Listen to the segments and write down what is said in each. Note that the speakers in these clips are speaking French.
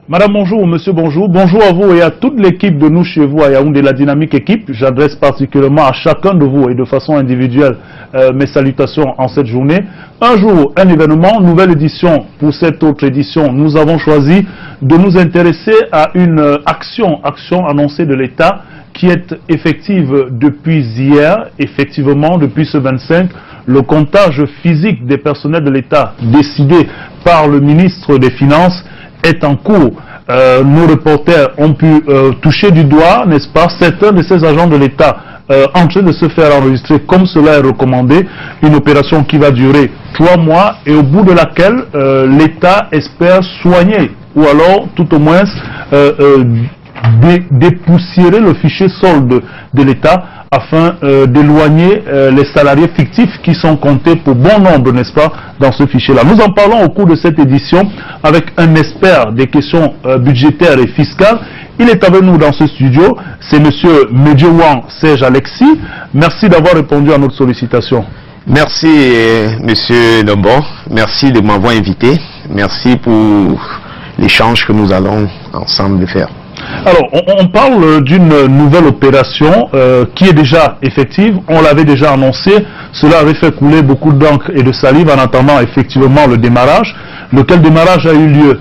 Madame, bonjour. Monsieur, bonjour. Bonjour à vous et à toute l'équipe de nous chez vous à Yaoundé, la dynamique équipe. J'adresse particulièrement à chacun de vous et de façon individuelle mes salutations en cette journée. Un jour, un événement, nouvelle édition. Pour cette autre édition, nous avons choisi de nous intéresser à une action annoncée de l'État qui est effective depuis hier, effectivement depuis ce 25. Le comptage physique des personnels de l'État décidé par le ministre des Finances est en cours. Nos reporters ont pu toucher du doigt, n'est-ce pas, certains de ces agents de l'État en train de se faire enregistrer comme cela est recommandé, une opération qui va durer 3 mois et au bout de laquelle l'État espère soigner ou alors tout au moins dépoussiérer le fichier solde de l'État afin d'éloigner les salariés fictifs qui sont comptés pour bon nombre, n'est-ce pas, dans ce fichier-là. Nous en parlons au cours de cette édition avec un expert des questions budgétaires et fiscales. Il est avec nous dans ce studio, c'est M. Medjouan Serge Alexis. Merci d'avoir répondu à notre sollicitation. Merci M. Nombo, merci de m'avoir invité, merci pour l'échange que nous allons ensemble faire. Alors, on parle d'une nouvelle opération qui est déjà effective. On l'avait déjà annoncé. Cela avait fait couler beaucoup d'encre et de salive en attendant effectivement le démarrage. Lequel démarrage a eu lieu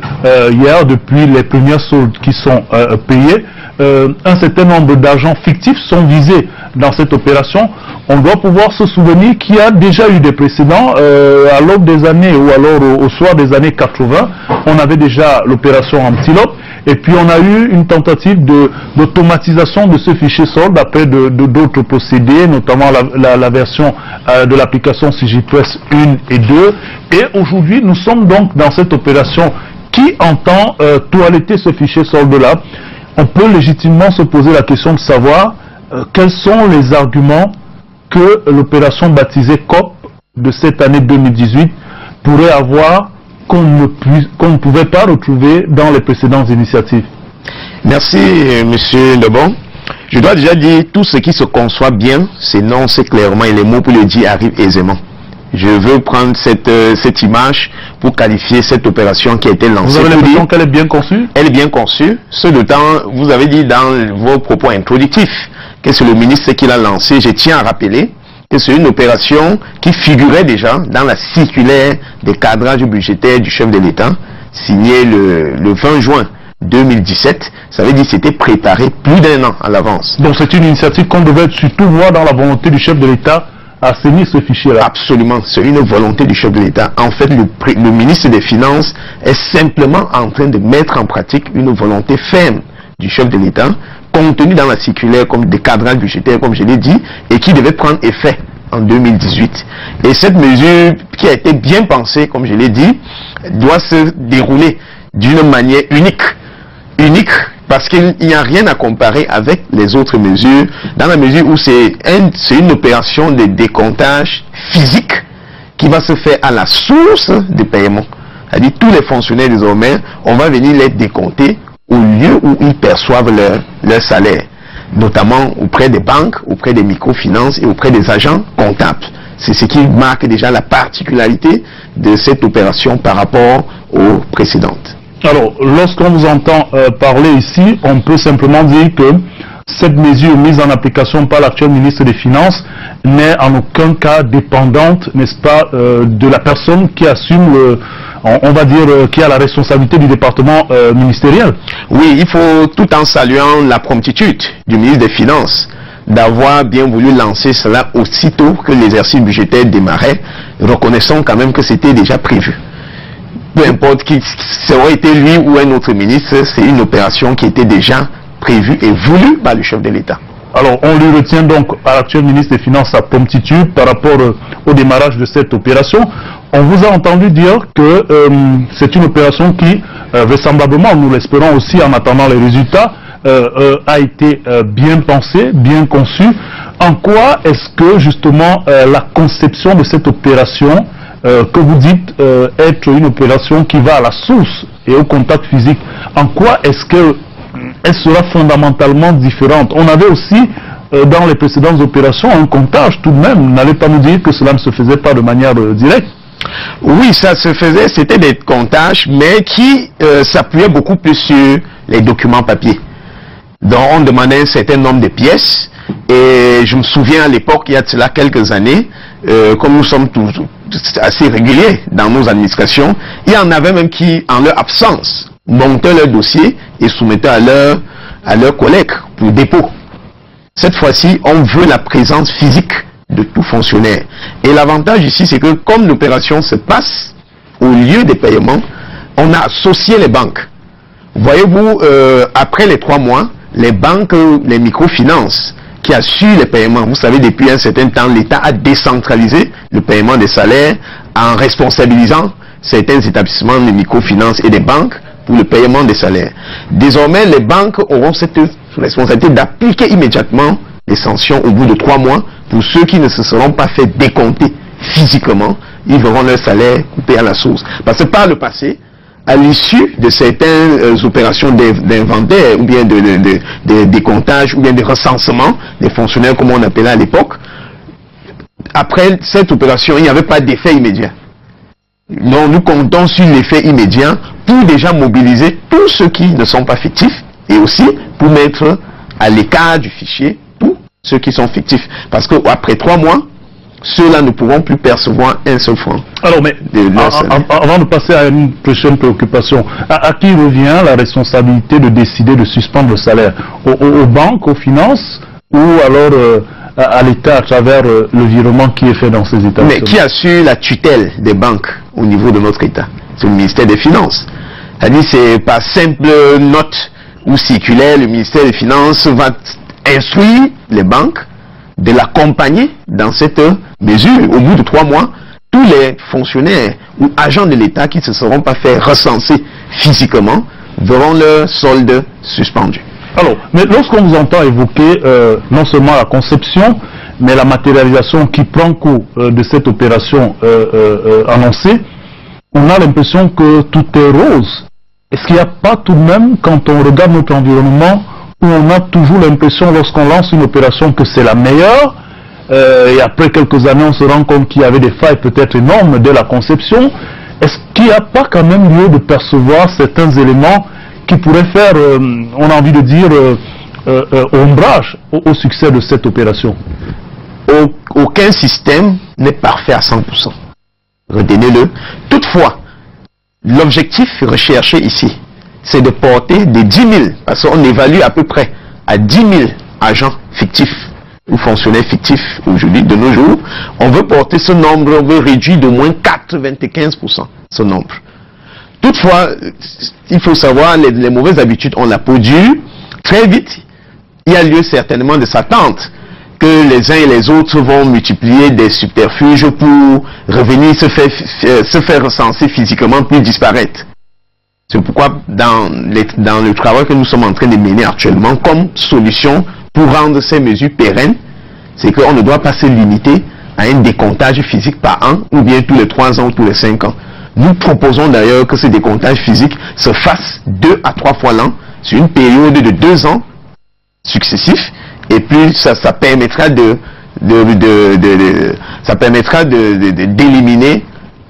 hier depuis les premières soldes qui sont payées. Un certain nombre d'agents fictifs sont visés dans cette opération. On doit pouvoir se souvenir qu'il y a déjà eu des précédents à l'aube des années ou alors au soir des années 80. On avait déjà l'opération Antilope. Et puis on a eu une tentative d'automatisation de ce fichier solde après d'autres procédés, notamment la version de l'application Sigitwest 1 et 2. Et aujourd'hui, nous sommes donc dans cette opération qui entend toiletter ce fichier solde-là. On peut légitimement se poser la question de savoir quels sont les arguments que l'opération baptisée COP de cette année 2018 pourrait avoir qu'on ne pouvait pas retrouver dans les précédentes initiatives. Merci Monsieur Lebon. Je dois déjà dire, tout ce qui se conçoit bien, s'énonce clairement et les mots pour le dire arrivent aisément. Je veux prendre cette image pour qualifier cette opération qui a été lancée. Vous avez l'impression qu'elle est bien conçue? Elle est bien conçue. Ce temps, vous avez dit dans vos propos introductifs que c'est le ministre qui l'a lancée. Je tiens à rappeler que c'est une opération qui figurait déjà dans la circulaire des cadrages budgétaires du chef de l'État, signée le 20 juin 2017. Ça veut dire que c'était préparé plus d'1 an à l'avance. Donc c'est une initiative qu'on devait surtout voir dans la volonté du chef de l'État à assainir ce fichier-là. Absolument, c'est une volonté du chef de l'État. En fait, le ministre des Finances est simplement en train de mettre en pratique une volonté ferme du chef de l'État, contenu dans la circulaire comme des cadrages budgétaires, comme je l'ai dit, et qui devait prendre effet en 2018. Et cette mesure, qui a été bien pensée, comme je l'ai dit, doit se dérouler d'une manière unique. Unique, parce qu'il n'y a rien à comparer avec les autres mesures, dans la mesure où c'est une opération de décomptage physique qui va se faire à la source des paiements. C'est-à-dire tous les fonctionnaires désormais, on va venir les décompter au lieu où ils perçoivent leur salaire, notamment auprès des banques, auprès des microfinances et auprès des agents comptables. C'est ce qui marque déjà la particularité de cette opération par rapport aux précédentes. Alors, lorsqu'on vous entend parler ici, on peut simplement dire que cette mesure mise en application par l'actuel ministre des Finances n'est en aucun cas dépendante, n'est-ce pas, de la personne qui assume on va dire, qui a la responsabilité du département ministériel. Oui, il faut, tout en saluant la promptitude du ministre des Finances, d'avoir bien voulu lancer cela aussitôt que l'exercice budgétaire démarrait, reconnaissons quand même que c'était déjà prévu. Peu importe qui ça aurait été lui ou un autre ministre, c'est une opération qui était déjà prévue et voulue par le chef de l'État. Alors, on lui retient donc à l'actuel ministre des Finances sa promptitude par rapport au démarrage de cette opération. On vous a entendu dire que c'est une opération qui, vraisemblablement, nous l'espérons aussi en attendant les résultats, a été bien pensée, bien conçue. En quoi est-ce que, justement, la conception de cette opération, que vous dites être une opération qui va à la source et au contact physique, en quoi est-ce que elle sera fondamentalement différente? On avait aussi, dans les précédentes opérations, un comptage tout de même. N'allez pas nous dire que cela ne se faisait pas de manière directe. Oui, ça se faisait, c'était des comptages, mais qui s'appuyaient beaucoup plus sur les documents papier. Donc on demandait un certain nombre de pièces, et je me souviens à l'époque, il y a de cela quelques années, comme nous sommes tous assez réguliers dans nos administrations, il y en avait même qui, en leur absence, montaient leur dossier et soumettaient à leurs collègues pour dépôt. Cette fois-ci, on veut la présence physique de tout fonctionnaire. Et l'avantage ici, c'est que comme l'opération se passe au lieu des paiements, on a associé les banques. Voyez-vous, après les 3 mois, les banques, les microfinances qui assurent les paiements, vous savez, depuis un certain temps, l'État a décentralisé le paiement des salaires en responsabilisant certains établissements de microfinance et des banques pour le paiement des salaires. Désormais, les banques auront cette responsabilité d'appliquer immédiatement les sanctions au bout de 3 mois pour ceux qui ne se seront pas fait décompter physiquement. Ils verront leur salaire coupé à la source. Parce que par le passé, à l'issue de certaines opérations d'inventaire ou bien de décomptage ou bien de recensement des fonctionnaires comme on appelait à l'époque, après cette opération, il n'y avait pas d'effet immédiat. Non, nous comptons sur l'effet immédiat pour déjà mobiliser tous ceux qui ne sont pas fictifs et aussi pour mettre à l'écart du fichier tous ceux qui sont fictifs. Parce qu'après 3 mois, ceux-là ne pourront plus percevoir un seul franc. Alors, mais avant de passer à une prochaine préoccupation, à qui revient la responsabilité de décider de suspendre le salaire? Aux banques, aux finances, ou alors à l'État à travers le virement qui est fait dans ces États? Mais qui assure la tutelle des banques au niveau de notre État? C'est le ministère des Finances. C'est-à-dire, c'est par simple note ou circulaire, le ministère des Finances va instruire les banques de l'accompagner dans cette mesure. Au bout de 3 mois, tous les fonctionnaires ou agents de l'État qui ne se seront pas fait recenser physiquement verront leur solde suspendu. Alors, mais lorsqu'on vous entend évoquer non seulement la conception, mais la matérialisation qui prend cours de cette opération annoncée, on a l'impression que tout est rose. Est-ce qu'il n'y a pas tout de même, quand on regarde notre environnement, où on a toujours l'impression, lorsqu'on lance une opération, que c'est la meilleure, et après quelques années, on se rend compte qu'il y avait des failles peut-être énormes dès la conception? Est-ce qu'il n'y a pas quand même lieu de percevoir certains éléments qui pourraient faire, on a envie de dire, ombrage au succès de cette opération? Aucun système n'est parfait à 100%. Retenez-le. Toutefois, l'objectif recherché ici, c'est de porter des 10 000, parce qu'on évalue à peu près à 10 000 agents fictifs ou fonctionnaires fictifs aujourd'hui, de nos jours. On veut porter ce nombre, on veut réduire d'au moins 95% ce nombre. Toutefois, il faut savoir, les mauvaises habitudes, on la peau dure. Très vite, il y a lieu certainement de s'attendre que les uns et les autres vont multiplier des subterfuges pour revenir se faire recenser physiquement puis disparaître. C'est pourquoi dans le travail que nous sommes en train de mener actuellement comme solution pour rendre ces mesures pérennes, c'est qu'on ne doit pas se limiter à un décomptage physique par an ou bien tous les 3 ans ou tous les 5 ans. Nous proposons d'ailleurs que ce décomptage physique se fasse 2 à 3 fois l'an sur une période de 2 ans successifs, et puis ça permettra d'éliminer,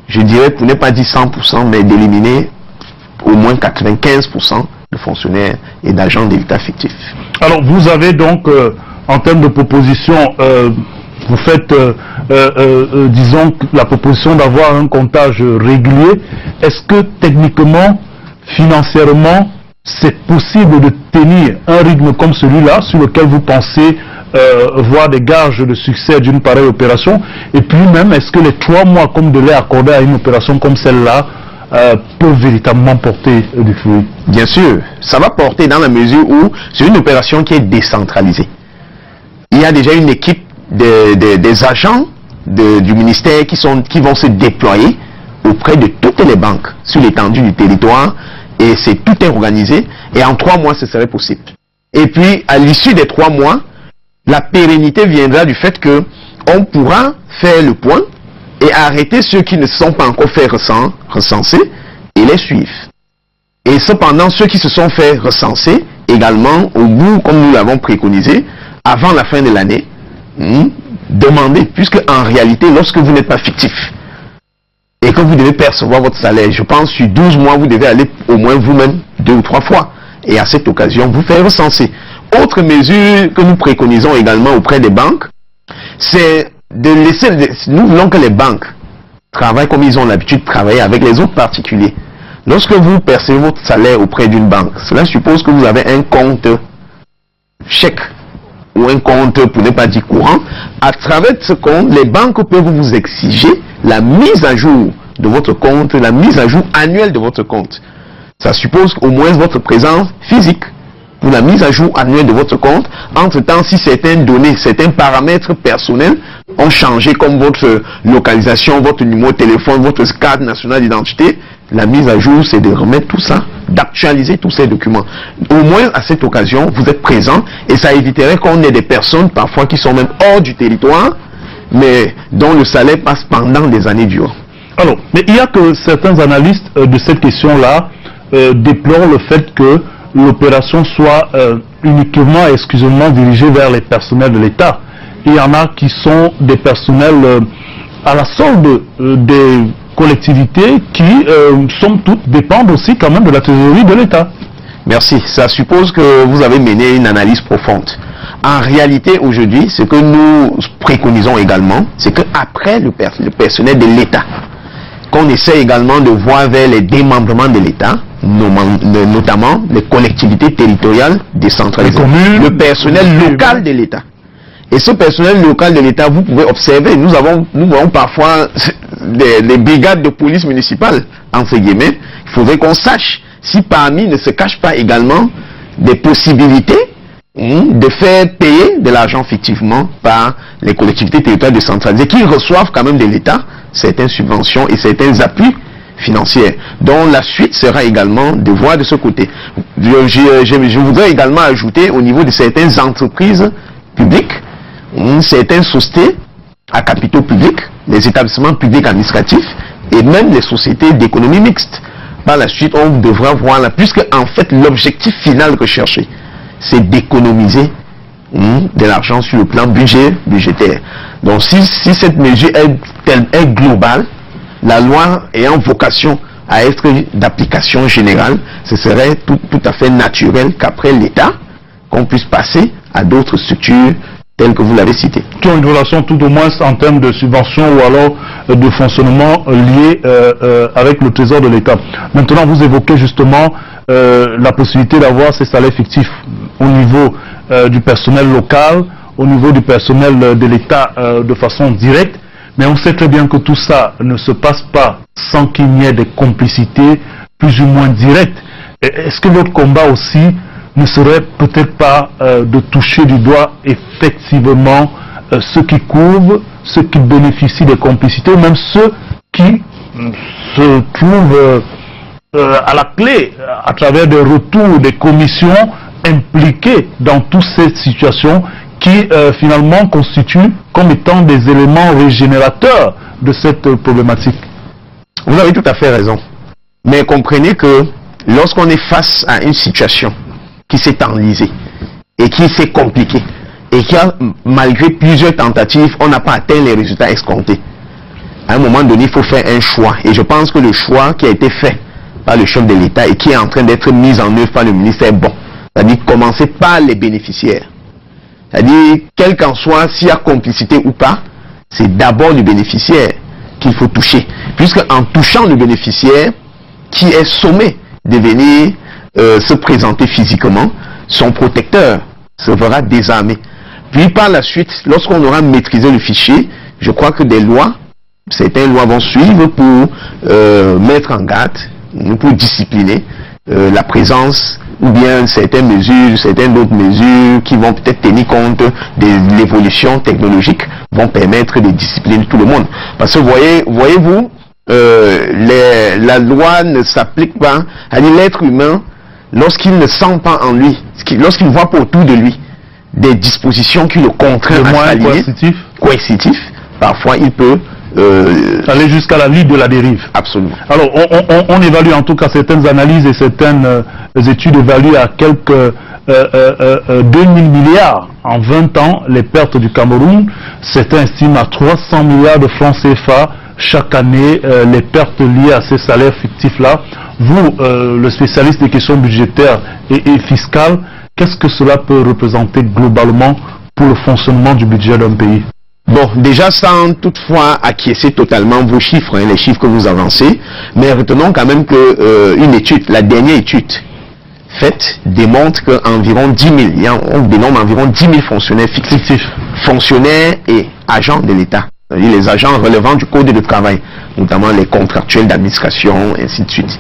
je dirais, pour ne pas dire 100%, mais d'éliminer au moins 95% de fonctionnaires et d'agents de l'État fictifs. Alors vous avez donc, en termes de proposition, vous faites, disons, la proposition d'avoir un comptage régulier. Est-ce que techniquement, financièrement, c'est possible de tenir un rythme comme celui-là, sur lequel vous pensez voir des gages de succès d'une pareille opération? Et puis même, est-ce que les 3 mois comme délai accordé à une opération comme celle-là peuvent véritablement porter du fruit? Bien sûr, ça va porter dans la mesure où c'est une opération qui est décentralisée. Il y a déjà une équipe des agents du ministère qui vont se déployer auprès de toutes les banques sur l'étendue du territoire, et c'est tout est organisé, et en 3 mois ce serait possible. Et puis à l'issue des 3 mois, la pérennité viendra du fait que on pourra faire le point et arrêter ceux qui ne se sont pas encore fait recenser et les suivre. Et cependant, ceux qui se sont fait recenser également, au bout, comme nous l'avons préconisé, avant la fin de l'année, demandez, puisque en réalité, lorsque vous n'êtes pas fictif, et que vous devez percevoir votre salaire, je pense sur 12 mois, vous devez aller au moins vous-même 2 ou 3 fois. Et à cette occasion, vous faites recenser. Autre mesure que nous préconisons également auprès des banques, c'est de laisser, nous voulons que les banques travaillent comme ils ont l'habitude de travailler avec les autres particuliers. Lorsque vous percevez votre salaire auprès d'une banque, cela suppose que vous avez un compte chèque ou un compte, pour ne pas dire courant. À travers ce compte, les banques peuvent vous exiger la mise à jour de votre compte, la mise à jour annuelle de votre compte. Ça suppose au moins votre présence physique pour la mise à jour annuelle de votre compte. Entre-temps, si certaines données, certains paramètres personnels ont changé, comme votre localisation, votre numéro de téléphone, votre carte nationale d'identité, la mise à jour, c'est de remettre tout ça, d'actualiser tous ces documents. Au moins, à cette occasion, vous êtes présent et ça éviterait qu'on ait des personnes, parfois, qui sont même hors du territoire, mais dont le salaire passe pendant des années durant. Alors, mais il y a que certains analystes de cette question-là déplorent le fait que l'opération soit uniquement et exclusivement dirigée vers les personnels de l'État. Il y en a qui sont des personnels à la solde des collectivités qui, somme toute, dépendent aussi quand même de la trésorerie de l'État. Merci. Ça suppose que vous avez mené une analyse profonde. En réalité, aujourd'hui, ce que nous préconisons également, c'est qu'après le personnel de l'État, qu'on essaie également de voir vers les démembrements de l'État, notamment les collectivités territoriales décentralisées, le personnel local de l'État. Et ce personnel local de l'État, vous pouvez observer, nous voyons parfois des brigades de police municipale, entre guillemets. Il faudrait qu'on sache si parmi ne se cachent pas également des possibilités de faire payer de l'argent fictivement par les collectivités territoriales décentralisées qui reçoivent quand même de l'État certaines subventions et certains appuis financiers, dont la suite sera également de voir de ce côté. Je voudrais également ajouter au niveau de certaines entreprises publiques, certaines sociétés à capitaux publics, les établissements publics administratifs et même les sociétés d'économie mixte. Par la suite, on devra voir là, puisque en fait l'objectif final recherché, c'est d'économiser de l'argent sur le plan budgétaire. Donc si cette mesure est globale, la loi ayant vocation à être d'application générale, ce serait tout à fait naturel qu'après l'État, qu'on puisse passer à d'autres structures telles que vous l'avez cité. Qui ont une relation tout au moins en termes de subvention ou alors de fonctionnement lié avec le trésor de l'État. Maintenant, vous évoquez justement la possibilité d'avoir ces salaires fictifs au niveau du personnel local, au niveau du personnel de l'État de façon directe, mais on sait très bien que tout ça ne se passe pas sans qu'il n'y ait des complicités plus ou moins directes. Est-ce que votre combat aussi ne serait peut-être pas de toucher du doigt effectivement ceux qui couvrent, ceux qui bénéficient des complicités, ou même ceux qui se trouvent à la clé, à travers des retours des commissions impliquées dans toutes ces situations qui finalement constituent comme étant des éléments régénérateurs de cette problématique. Vous avez tout à fait raison. Mais comprenez que lorsqu'on est face à une situation qui s'est enlisée et qui s'est compliquée et qui a, malgré plusieurs tentatives, on n'a pas atteint les résultats escomptés. À un moment donné, il faut faire un choix. Et je pense que le choix qui a été fait par le chef de l'État et qui est en train d'être mis en œuvre par le ministère est bon. C'est-à-dire commencer par les bénéficiaires. C'est-à-dire, quel qu'en soit, s'il y a complicité ou pas, c'est d'abord le bénéficiaire qu'il faut toucher. Puisque en touchant le bénéficiaire, qui est sommé de venir se présenter physiquement, son protecteur se verra désarmé. Puis par la suite, lorsqu'on aura maîtrisé le fichier, je crois que des lois, certaines lois vont suivre pour mettre en garde, pour discipliner la présence ou bien certaines mesures, certaines autres mesures qui vont peut-être tenir compte de l'évolution technologique vont permettre de discipliner tout le monde. Parce que voyez-vous, la loi ne s'applique pas à l'être humain lorsqu'il ne sent pas en lui, lorsqu'il voit pas autour de lui des dispositions qui le contraignent à s'aligner, coercitif, parfois il peut aller jusqu'à la ligne de la dérive. Absolument. Alors, on évalue en tout cas certaines analyses et certaines études évaluent à quelques 2000 milliards en 20 ans les pertes du Cameroun. Certains estiment à 300 milliards de francs CFA chaque année les pertes liées à ces salaires fictifs-là. Vous, le spécialiste des questions budgétaires et fiscales, qu'est-ce que cela peut représenter globalement pour le fonctionnement du budget d'un pays? Bon, déjà sans toutefois acquiescer totalement vos chiffres, les chiffres que vous avancez, mais retenons quand même que une étude, la dernière étude faite, démontre qu'environ 10 000, on dénomme environ 10 000 fonctionnaires fictifs, fonctionnaires et agents de l'État, les agents relevant du Code de travail, notamment les contractuels d'administration, ainsi de suite.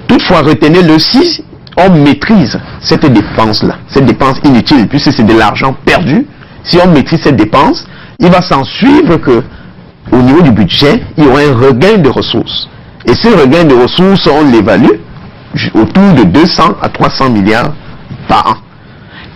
Toutefois, retenez-le, si on maîtrise cette dépense-là, cette dépense inutile, puisque c'est de l'argent perdu, si on maîtrise cette dépense, il va s'en suivre que, au niveau du budget, il y aura un regain de ressources. Et ce regain de ressources, on l'évalue autour de 200 à 300 milliards par an.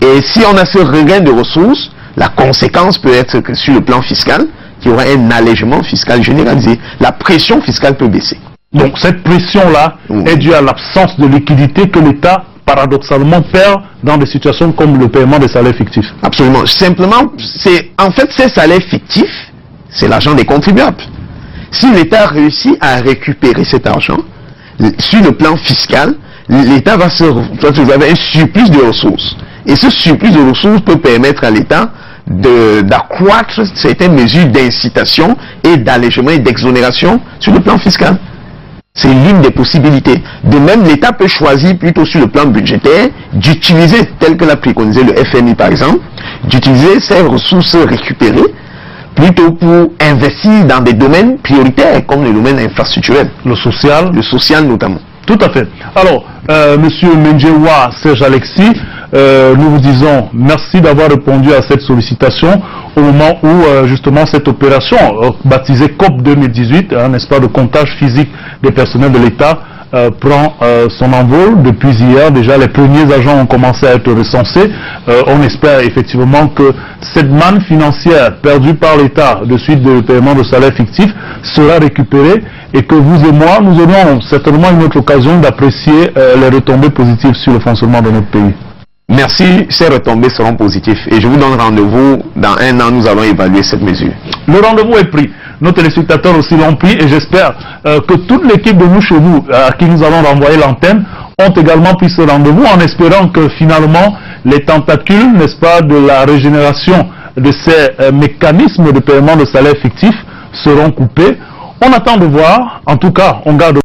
Et si on a ce regain de ressources, la conséquence peut être que sur le plan fiscal, il y aura un allègement fiscal généralisé. La pression fiscale peut baisser. Donc cette pression-là est due à l'absence de liquidité que l'État, paradoxalement, perd dans des situations comme le paiement des salaires fictifs. Absolument. Simplement, en fait, ces salaires fictifs, c'est l'argent des contribuables. Si l'État réussit à récupérer cet argent, sur le plan fiscal, l'État va avoir un surplus de ressources. Et ce surplus de ressources peut permettre à l'État d'accroître certaines mesures d'incitation et d'allègement et d'exonération sur le plan fiscal. C'est l'une des possibilités. De même, l'État peut choisir plutôt sur le plan budgétaire d'utiliser, tel que l'a préconisé le FMI par exemple, d'utiliser ces ressources récupérées plutôt pour investir dans des domaines prioritaires comme le domaine infrastructurel. Le social notamment. Tout à fait. Alors, Monsieur Menjewa Serge Alexis, nous vous disons merci d'avoir répondu à cette sollicitation au moment où justement cette opération baptisée COP 2018, n'est-ce pas, de comptage physique des personnels de l'État prend son envol. Depuis hier, déjà les premiers agents ont commencé à être recensés. On espère effectivement que cette manne financière perdue par l'État de suite de paiement de salaires fictifs sera récupérée et que vous et moi, nous aurons certainement une autre occasion d'apprécier les retombées positives sur le fonctionnement de notre pays. Merci, ces retombées seront positives et je vous donne rendez-vous dans 1 an, nous allons évaluer cette mesure. Le rendez-vous est pris. Nos téléspectateurs aussi l'ont pris et j'espère que toute l'équipe de Nous Chez Vous, à qui nous allons renvoyer l'antenne, ont également pris ce rendez-vous en espérant que finalement les tentacules, n'est-ce pas, de la régénération de ces mécanismes de paiement de salaires fictifs seront coupés. On attend de voir, en tout cas, on garde